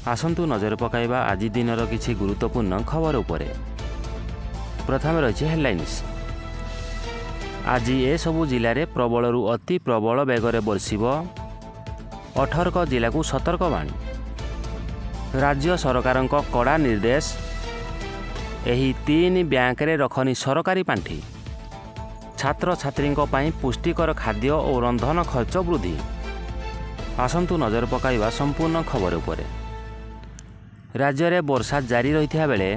आसंतु नजर पकाइबा आज दिनर किछि गुरुत्वपूर्ण खबर उपरे। प्रथम रही हेडलाइन्स। आज ए सबु जिले प्रबलरू अति प्रबल बेगरे बर्षिब 18 जिला को सतर्कवाणी। राज्य सरकार कड़ा निर्देश। एही 3 बैंक रे रखनी सरकारी पांठी। छात्र छात्री पुष्टिकर खाद्य और रंधन खर्च वृद्धि। आसंतु नजर पकाइबा संपूर्ण खबर उपरे। राज्य में वर्षा जारी रही बेले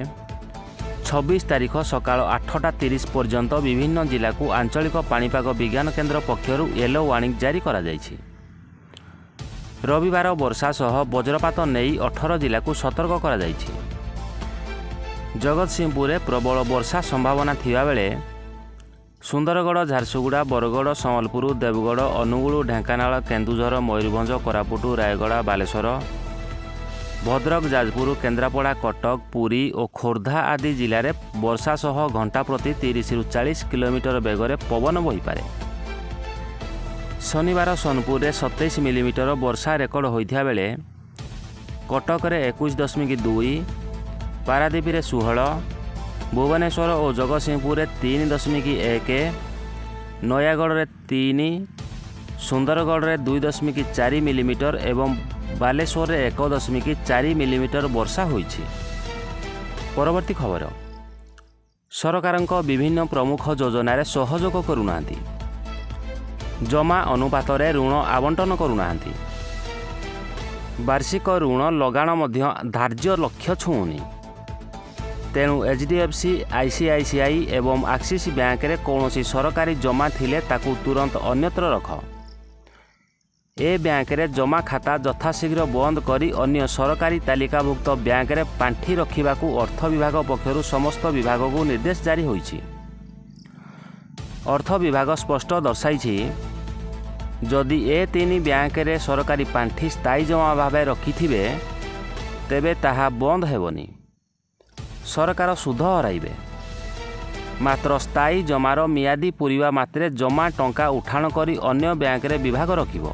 26 तारीख सकाल 8:30 पर्यंत विभिन्न जिला को आंचलिक पाणीपाग विज्ञान केन्द्र पक्षर येलो वार्निंग जारी करा जायछि। रविवार वर्षा सह वज्रपात नहीं 18 जिला को सतर्क करा जायछि। जगतसिंहपुर में प्रबल वर्षा संभावना थिबा बेले सुंदरगढ़, झारसुगुड़ा, बरगढ़, संबलपुर, देवगढ़, अनुगुल, ढेंकानाल, केन्दुझर, मयूरभंज, कोरापुट, रायगढ़, बालेश्वर, भद्रक, जाजपुर, केन्द्रापड़ा, कटक, पुरी और खोर्धा आदि जिले में वर्षा सह घंटा प्रति 30 ରୁ 40 किलोमीटर बेगरे पवन बहीपे। शनिवार सोनपुर में 27 मिलीमीटर वर्षा रेकर्ड होता बेले कटक में 21.2, पारादीप में 16, भुवनेश्वर और जगतसिंहपुर में 3.1, नयागढ़ में 3, सुंदरगढ़ में 2.4 मिलीमीटर एवं बालेश्वर में 1.4 मिलीमीटर वर्षा होईछि। परवर्ती खबर। सरकारक विभिन्न प्रमुख योजन सहयोग करूना, जमा अनुपात ऋण आवंटन करूना, वार्षिक ऋण लगाण मध्य धार्य लक्ष्य छुऊनी। तेणु HDFC, ICICI एवं एक्सिस बैंक रे कौनसी सरकारी जमा थिले ताकू तुरंत अन्यत्र रख। ए बैंक रे जमा खाता यथाशीघ्र बंद करी अन्य सरकारी तालिकाभुक्त बैंक रे पांठी रखिबाकू अर्थ विभाग पक्षरु समस्त विभाग को निर्देश जारी होईछि। अर्थ विभाग स्पष्ट दर्शाइछि, जदि ए 3 बैंक रे सरकारी पांठी स्थायी जमा भावे रखिथिबे तेबे ताहा बंद हेबनी। सरकार सुध हराइबे। मात्र स्थायी जमार मियादी पूरीवा मात्रे जमा टंका उठाण करी अन्य बैंक रे विभाग रखिबो।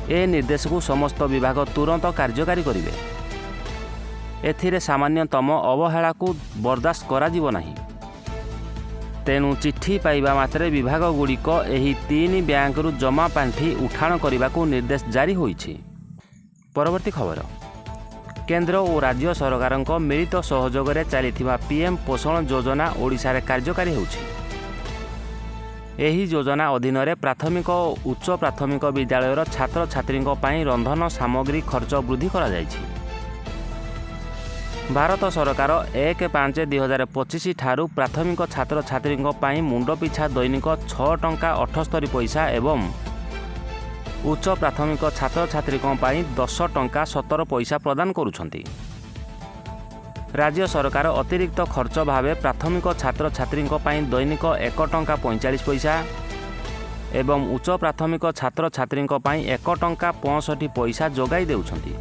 ए निर्देश को समस्त विभाग तुरंत कार्यकारी करिवे। एथिरे सामान्यतम अवहेला को बर्दाश्त करा जिवो नाही। तेणु चिट्ठी पाइबा मात्रे विभाग गुड़िक एही 3 बैंक रु जमा पांठी उठाण करने को निर्देश जारी होईछि। परवर्ती खबर। केंद्र और राज्य सरकार मिलित सहयोग में चलिथिबा PM पोषण योजना ओडिशा रे कार्यकारी होउछि। एही योजना अधीन रे प्राथमिक और उच्च प्राथमिक विद्यालयर छात्र छात्री रंधन सामग्री खर्च वृद्धि करा जायछि। भारत सरकार 1/5/2025 ठारू प्राथमिक छात्र छात्री मुंड पिछा दैनिक 6 टंका 78 पैसा एवं उच्च प्राथमिक छात्र छात्री 10 टंका 17 पैसा प्रदान करुछंती। राज्य सरकार अतिरिक्त खर्च भावे प्राथमिक छात्र छात्री दैनिक 1 टंका 45 पैसा एवं उच्च प्राथमिक छात्र छात्री 1 टंका 65 पैसा जोगाई देउछंती।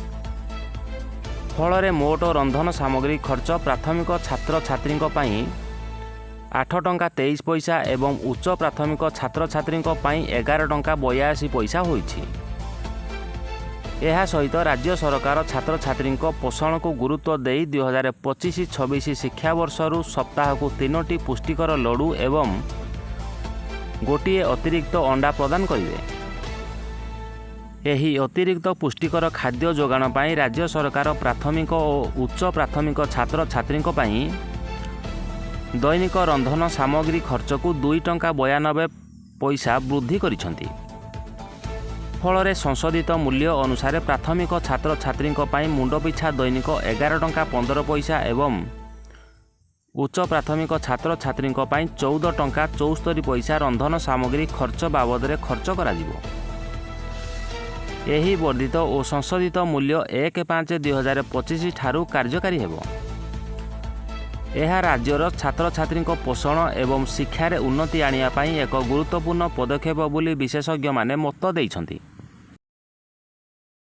फल मोट रंधन सामग्री खर्च प्राथमिक छात्र छात्री 8 टंका 23 पैसा एवं उच्च प्राथमिक छात्र छात्री 11 टंका 82 पैसा होईछि। यह सहित राज्य सरकार छात्र छात्री पोषण को गुरुत्व दे 2025-26 शिक्षावर्ष सप्ताह को 3टी पुष्टिकर लडू एवं गोटे अतिरिक्त अंडा प्रदान करेंगे। यही अतिरिक्त पुष्टिकर खाद्य जोगाण पाई राज्य सरकार प्राथमिक और उच्च प्राथमिक छात्र छात्री दैनिक रंधन सामग्री खर्च को 2 टंका 92 पैसा वृद्धि करिसेंती। फल संशोधित मूल्य अनुसार प्राथमिक छात्र छात्री मुंड पिछा दैनिक 11 टंका 15 पैसा एवं उच्च प्राथमिक छात्र छात्री 14 टंका 74 पैसा रंधन सामग्री खर्च बाबद में खर्च करा जिवो। एही वर्धित और संशोधित मूल्य 1/5/2025 ठारू कार्यकारी हेबो। यह राज्यर छात्र छात्री पोषण एवं शिक्षार उन्नति आनिया पाई एक गुरुत्वपूर्ण पदक्षेप बोली विशेषज्ञ माने मत देइछंती।